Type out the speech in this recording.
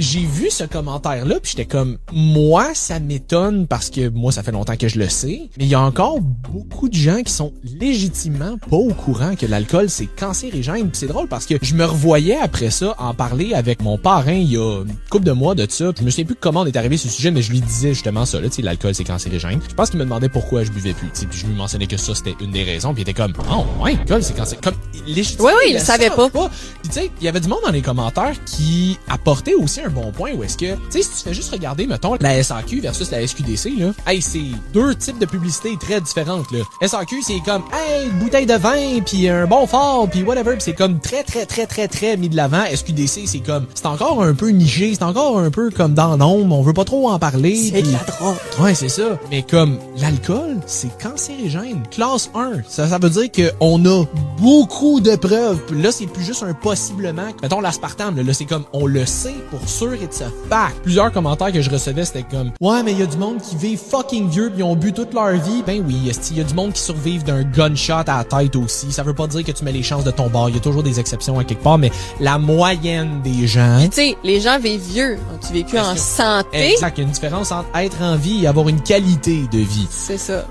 J'ai vu ce commentaire-là, puis j'étais comme, moi, ça m'étonne parce que moi, ça fait longtemps que je le sais, mais il y a encore beaucoup de gens qui sont légitimement pas au courant que l'alcool, c'est cancérigène. Puis c'est drôle parce que je me revoyais après ça en parler avec mon parrain il y a une couple de mois de ça. Je me souviens plus comment on est arrivé sur ce sujet, mais je lui disais justement ça, là, tu sais, l'alcool, c'est cancérigène. Je pense qu'il me demandait pourquoi je buvais plus, tu sais, puis je lui mentionnais que ça, c'était une des raisons, puis il était comme, oh, ouais, l'alcool, c'est cancérigène. Comme, légitimement, il le savait pas. Puis tu sais, il y avait du monde dans les commentaires qui apportait aussi un bon point où est-ce que, tu sais, si tu fais juste regarder, mettons, la SAQ versus la SQDC, là, hey, c'est deux types de publicités très différentes, là. SAQ, c'est comme, hey, une bouteille de vin, puis un bon fort, puis whatever, pis c'est comme très mis de l'avant. SQDC, c'est comme, c'est encore un peu niché, c'est encore un peu comme dans l'ombre, on veut pas trop en parler. C'est de la drogue. Ouais, c'est ça. Mais comme, l'alcool, c'est cancérigène. Classe 1. Ça veut dire qu'on a beaucoup de preuves. Puis là, c'est plus juste un possiblement. Mettons l'aspartame, là, c'est comme, on le sait pour sûr et de ce fact. Plusieurs commentaires que je recevais, c'était comme, ouais, mais il y a du monde qui vit fucking vieux pis ils ont bu toute leur vie. Ben oui, il y a du monde qui survivent d'un gunshot à la tête aussi. Ça veut pas dire que tu mets les chances de ton bord. Il y a toujours des exceptions à quelque part, mais la moyenne des gens... Tu sais, les gens vivent vieux. Ont-ils vécu en santé? Exact. Il y a une différence entre être en vie et avoir une qualité de vie. C'est ça.